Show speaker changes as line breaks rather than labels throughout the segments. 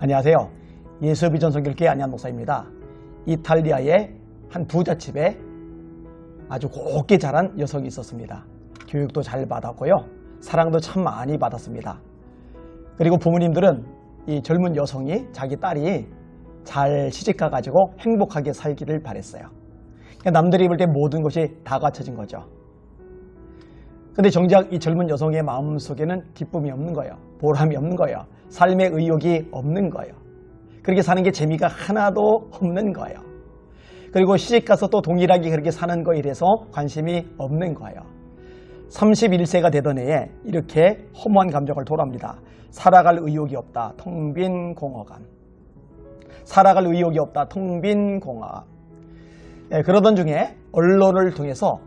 안녕하세요. 예수비전 선교회 안양 목사입니다. 이탈리아의 한 부잣집에 아주 곱게 자란 여성이 있었습니다. 교육도 잘 받았고요. 사랑도 참 많이 받았습니다. 그리고 부모님들은 이 젊은 여성이 자기 딸이 잘 시집가가지고 행복하게 살기를 바랬어요. 남들이 볼 때 모든 것이 다 갖춰진 거죠. 근데 정작 이 젊은 여성의 마음속에는 기쁨이 없는 거예요. 보람이 없는 거예요. 삶의 의욕이 없는 거예요. 그렇게 사는 게 재미가 하나도 없는 거예요. 그리고 시집가서 또 동일하게 그렇게 사는 거에 대해서 관심이 없는 거예요. 31세가 되던 해에 이렇게 허무한 감정을 토로합니다. 살아갈 의욕이 없다. 텅 빈 공허감. 살아갈 의욕이 없다. 텅 빈 공허감. 그러던 중에 언론을 통해서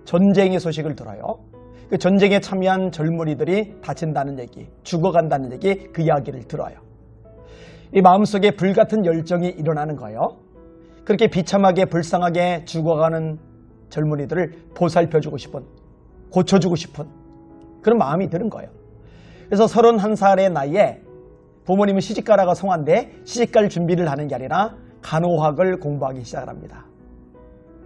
전쟁의 소식을 들어요. 그 전쟁에 참여한 젊은이들이 다친다는 얘기, 죽어간다는 얘기, 그 이야기를 들어요. 이 마음속에 불같은 열정이 일어나는 거예요. 그렇게 비참하게 불쌍하게 죽어가는 젊은이들을 보살펴주고 싶은, 고쳐주고 싶은 그런 마음이 드는 거예요. 그래서 31살의 나이에 부모님은 시집가라가 성한데 시집갈 준비를 하는 게 아니라 간호학을 공부하기 시작을 합니다.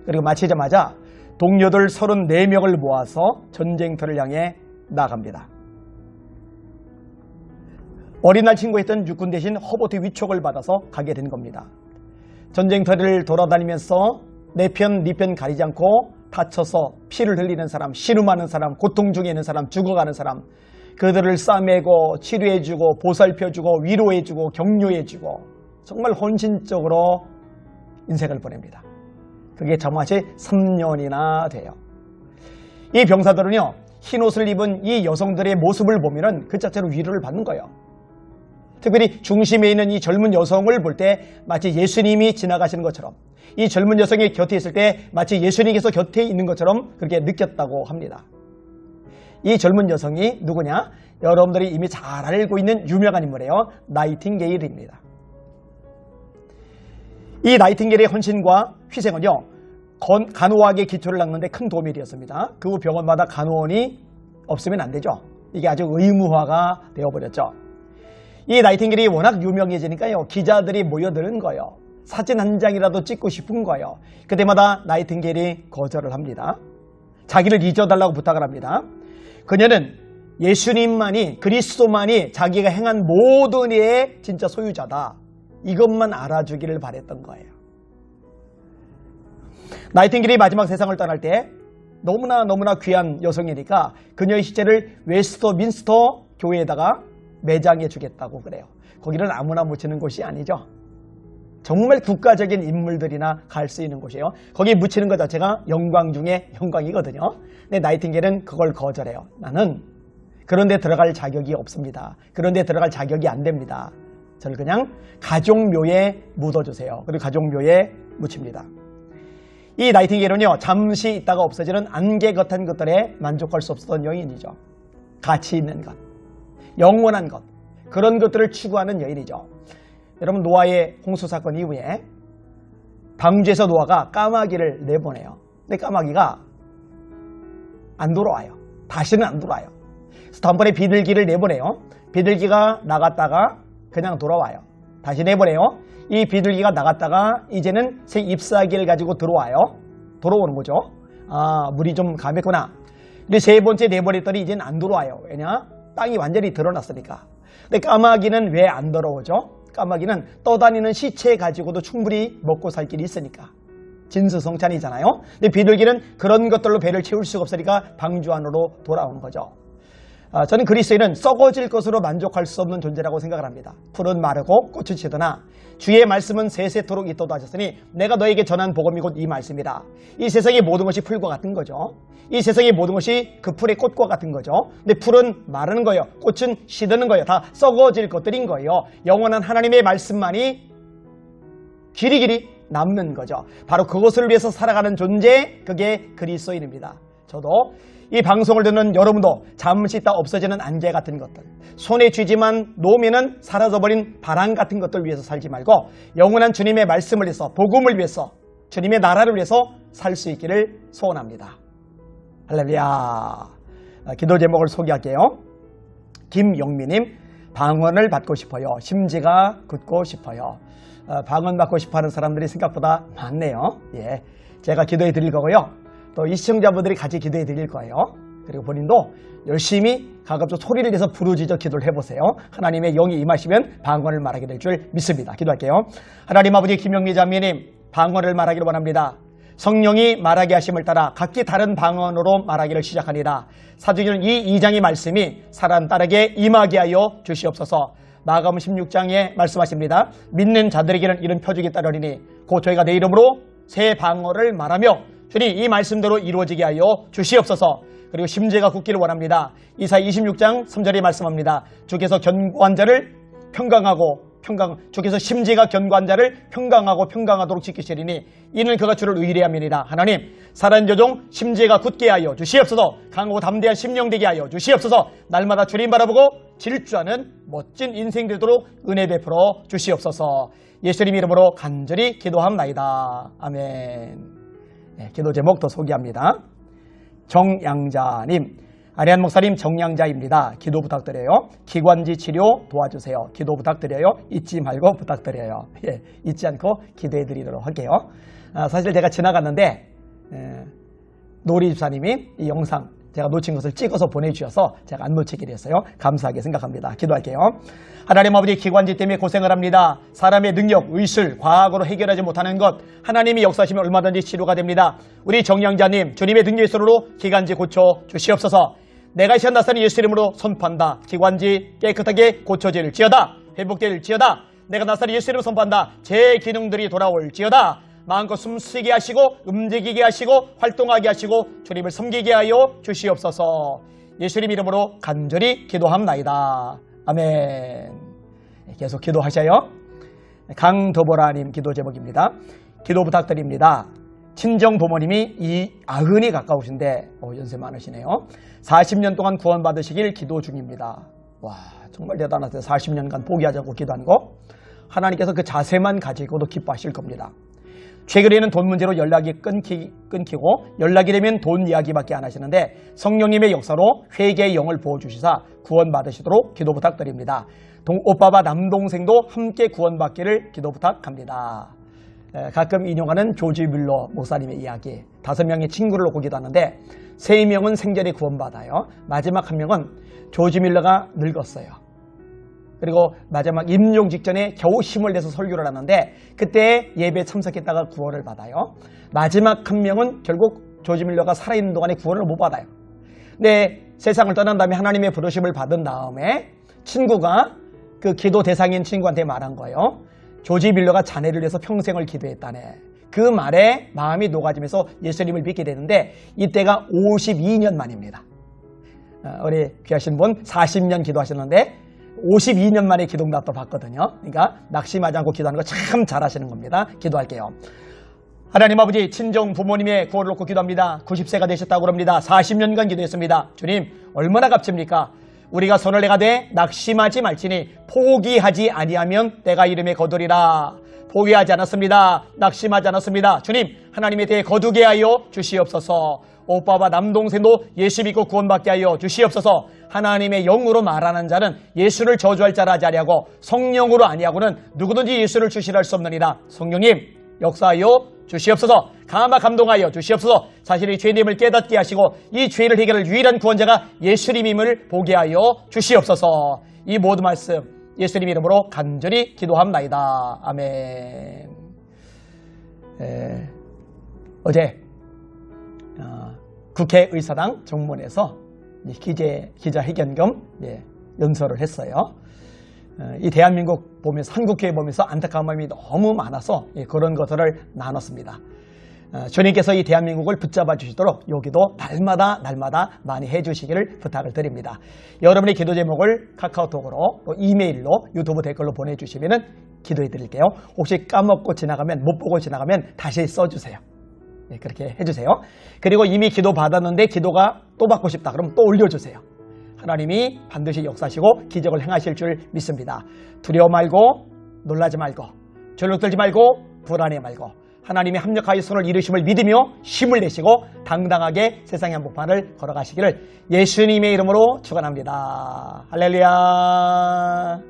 그리고 마치자마자 동료들 34명을 모아서 전쟁터를 향해 나갑니다. 어린 날 친구했던 육군 대신 허버트 위촉을 받아서 가게 된 겁니다. 전쟁터를 돌아다니면서 내 편, 네 편 가리지 않고 다쳐서 피를 흘리는 사람, 신음하는 사람, 고통 중에 있는 사람, 죽어가는 사람, 그들을 싸매고 치료해주고 보살펴주고 위로해주고 격려해주고 정말 헌신적으로 인생을 보냅니다. 그게 자그마치 3년이나 돼요. 이 병사들은요, 흰옷을 입은 이 여성들의 모습을 보면은 그 자체로 위로를 받는 거예요. 특별히 중심에 있는 이 젊은 여성을 볼 때 마치 예수님이 지나가시는 것처럼, 이 젊은 여성이 곁에 있을 때 마치 예수님께서 곁에 있는 것처럼 그렇게 느꼈다고 합니다. 이 젊은 여성이 누구냐? 여러분들이 이미 잘 알고 있는 유명한 인물이에요. 나이팅게일입니다. 이 나이팅게일의 헌신과 희생은요, 간호학의 기초를 닦는 데 큰 도움이 되었습니다. 그 후 병원마다 간호원이 없으면 안 되죠. 이게 아주 의무화가 되어버렸죠. 이 나이팅게일이 워낙 유명해지니까요, 기자들이 모여드는 거예요. 사진 한 장이라도 찍고 싶은 거예요. 그때마다 나이팅게일이 거절을 합니다. 자기를 잊어달라고 부탁을 합니다. 그녀는 예수님만이, 그리스도만이 자기가 행한 모든 일의 진짜 소유자다. 이것만 알아주기를 바랬던 거예요. 나이팅게일이 마지막 세상을 떠날 때 너무나 귀한 여성이니까 그녀의 시체를 웨스트민스터 교회에다가 매장해 주겠다고 그래요. 거기는 아무나 묻히는 곳이 아니죠. 정말 국가적인 인물들이나 갈 수 있는 곳이에요. 거기에 묻히는 것 자체가 영광 중에 영광이거든요. 근데 나이팅게일은 그걸 거절해요. 나는 그런 데 들어갈 자격이 없습니다. 그런 데 들어갈 자격이 안 됩니다. 저를 그냥 가족묘에 묻어주세요. 그리고 가족묘에 묻힙니다. 이 나이팅게일은요, 잠시 있다가 없어지는 안개 같은 것들에 만족할 수 없었던 여인이죠. 가치 있는 것, 영원한 것, 그런 것들을 추구하는 여인이죠. 여러분, 노아의 홍수 사건 이후에 방주에서 노아가 까마귀를 내보내요. 근데 까마귀가 안 돌아와요. 다시는 안 돌아와요. 그래서 다음번에 비둘기를 내보내요. 비둘기가 나갔다가 그냥 돌아와요. 다시 내보내요. 이 비둘기가 나갔다가 이제는 새 잎사귀를 가지고 들어와요. 돌아오는 거죠. 아, 물이 좀 감했구나. 근데 세 번째 내보냈더니 이제는 안 돌아와요. 왜냐? 땅이 완전히 드러났으니까. 근데 까마귀는 왜 안 돌아오죠? 까마귀는 떠다니는 시체 가지고도 충분히 먹고 살 길이 있으니까. 진수성찬이잖아요. 근데 비둘기는 그런 것들로 배를 채울 수가 없으니까 방주 안으로 돌아오는 거죠. 저는 그리스도인은 썩어질 것으로 만족할 수 없는 존재라고 생각을 합니다. 풀은 마르고 꽃은 지더나 주의 말씀은 세세토록 있도다 하셨으니 내가 너에게 전한 복음이 곧 이 말씀이다. 이 세상의 모든 것이 풀과 같은 거죠. 이 세상의 모든 것이 그 풀의 꽃과 같은 거죠. 근데 풀은 마르는 거예요. 꽃은 시드는 거예요. 다 썩어질 것들인 거예요. 영원한 하나님의 말씀만이 길이길이 남는 거죠. 바로 그것을 위해서 살아가는 존재, 그게 그리스도인입니다. 저도 이 방송을 듣는 여러분도 잠시 있다 없어지는 안개 같은 것들, 손에 쥐지만 놓으면 사라져버린 바람 같은 것들 위해서 살지 말고 영원한 주님의 말씀을 위해서, 복음을 위해서, 주님의 나라를 위해서 살 수 있기를 소원합니다. 할렐루야. 기도 제목을 소개할게요. 김영미님, 방언을 받고 싶어요. 심지가 굳고 싶어요. 방언 받고 싶어하는 사람들이 생각보다 많네요. 예, 제가 기도해 드릴 거고요. 또 이 시청자분들이 같이 기도해 드릴 거예요. 그리고 본인도 열심히 가급적 소리를 내서 부르짖어 기도를 해보세요. 하나님의 영이 임하시면 방언을 말하게 될 줄 믿습니다. 기도할게요. 하나님 아버지 김영미 자매님, 방언을 말하기를 원합니다. 성령이 말하게 하심을 따라 각기 다른 방언으로 말하기를 시작하니라. 사도행전 이 2장의 말씀이 사람 딸에게 임하게 하여 주시옵소서. 마가복음 16장에 말씀하십니다. 믿는 자들에게는 이런 표적이 따르리니 곧 저희가 내 이름으로 새 방언을 말하며 주님 이 말씀대로 이루어지게 하여 주시옵소서. 그리고 심지가 굳기를 원합니다. 이사야 26장 3절에 말씀합니다. 주께서 견고한 자를 주께서 심지가 견고한 자를 평강하도록 지키시리니 이는 그가 주를 의뢰함이니라. 하나님 살아있는 조종 심지가 굳게 하여 주시옵소서. 강하고 담대한 심령 되게 하여 주시옵소서. 날마다 주님 바라보고 질주하는 멋진 인생 되도록 은혜 베풀어 주시옵소서. 예수님 이름으로 간절히 기도합나이다. 아멘. 네, 기도 제목 더 소개합니다. 정양자님, 아리안 목사님 정양자입니다. 기도 부탁드려요. 기관지 치료 도와주세요. 기도 부탁드려요. 잊지 말고 부탁드려요. 예, 잊지 않고 기도해 드리도록 할게요. 사실 제가 지나갔는데 노리 집사님이 이 영상 제가 놓친 것을 찍어서 보내주셔서 제가 안 놓치기로 했어요. 감사하게 생각합니다. 기도할게요. 하나님 아버지 기관지 때문에 고생을 합니다. 사람의 능력, 의술, 과학으로 해결하지 못하는 것 하나님이 역사하시면 얼마든지 치료가 됩니다. 우리 정양자님 주님의 능력의 손으로 기관지 고쳐 주시옵소서. 내가 이 시간 나사는 예수 이름으로 선포한다. 기관지 깨끗하게 고쳐질지어다. 회복될지어다. 내가 나사는 예수 이름으로 선포한다. 제 기능들이 돌아올지어다. 마음껏 숨쉬게 하시고 움직이게 하시고 활동하게 하시고 주님을 섬기게 하여 주시옵소서. 예수님 이름으로 간절히 기도합나이다. 아멘. 계속 기도하셔요. 강도보라님 기도 제목입니다. 기도 부탁드립니다. 친정 부모님이 90이 가까우신데 연세 많으시네요. 40년 동안 구원받으시길 기도 중입니다. 와, 정말 대단하세요. 40년간 포기하지 않고 기도한 거 하나님께서 그 자세만 가지고도 기뻐하실 겁니다. 최근에는 돈 문제로 연락이 끊기고 연락이 되면 돈 이야기밖에 안 하시는데 성령님의 역사로 회개의 영을 부어주시사 구원받으시도록 기도 부탁드립니다. 오빠와 남동생도 함께 구원받기를 기도 부탁합니다. 가끔 인용하는 조지 뮬러 목사님의 이야기. 5명의 친구를 놓고 기도하는데 3명은 생전에 구원받아요. 마지막 1명은 조지 뮬러가 늙었어요. 그리고 마지막 임종 직전에 겨우 힘을 내서 설교를 하는데 그때 예배에 참석했다가 구원을 받아요. 마지막 1명은 결국 조지 뮬러가 살아있는 동안에 구원을 못 받아요. 근데 세상을 떠난 다음에 하나님의 부르심을 받은 다음에 친구가 그 기도 대상인 친구한테 말한 거예요. 조지 뮬러가 자네를 위해서 평생을 기도했다네. 그 말에 마음이 녹아지면서 예수님을 믿게 되는데 이때가 52년 만입니다. 우리 귀하신 분 40년 기도하셨는데 52년 만에 기도응답도 받거든요. 그러니까 낙심하지 않고 기도하는 거 참 잘하시는 겁니다. 기도할게요. 하나님 아버지 친정 부모님의 구원을 놓고 기도합니다. 90세가 되셨다고 합니다. 40년간 기도했습니다. 주님 얼마나 값집니까? 우리가 손을 내가되 낙심하지 말지니 포기하지 아니하면 내가 이름에 거두리라. 포기하지 않았습니다. 낙심하지 않았습니다. 주님 하나님에 대해 거두게 하여 주시옵소서. 오빠와 남동생도 예수 믿고 구원받게 하여 주시옵소서. 하나님의 영으로 말하는 자는 예수를 저주할 자라 하지 아니하고 성령으로 아니하고는 누구든지 예수를 주시할 수 없느니라. 성령님 역사하여 주시옵소서. 감화 감동하여 주시옵소서. 자신의 죄님을 깨닫게 하시고 이 죄를 해결할 유일한 구원자가 예수님임을 보게 하여 주시옵소서. 이 모든 말씀 예수님 이름으로 간절히 기도합나이다. 아멘. 어제 국회의사당 정문에서 기자회견 겸 연설을 했어요. 이 대한민국 보면서 한국교회 보면서 안타까운 마음이 너무 많아서 그런 것들을 나눴습니다. 주님께서 이 대한민국을 붙잡아 주시도록 여기도 날마다 많이 해주시기를 부탁을 드립니다. 여러분의 기도 제목을 카카오톡으로 또 이메일로 유튜브 댓글로 보내주시면 기도해 드릴게요. 혹시 까먹고 지나가면 못 보고 지나가면 다시 써주세요. 그렇게 해주세요. 그리고 이미 기도 받았는데 기도가 또 받고 싶다 그럼 또 올려주세요. 하나님이 반드시 역사하시고 기적을 행하실 줄 믿습니다. 두려워 말고 놀라지 말고 절룩들지 말고 불안해 말고 하나님의 합력하여 손을 이루심을 믿으며 힘을 내시고 당당하게 세상의 한복판을 걸어가시기를 예수님의 이름으로 축원합니다. 할렐루야.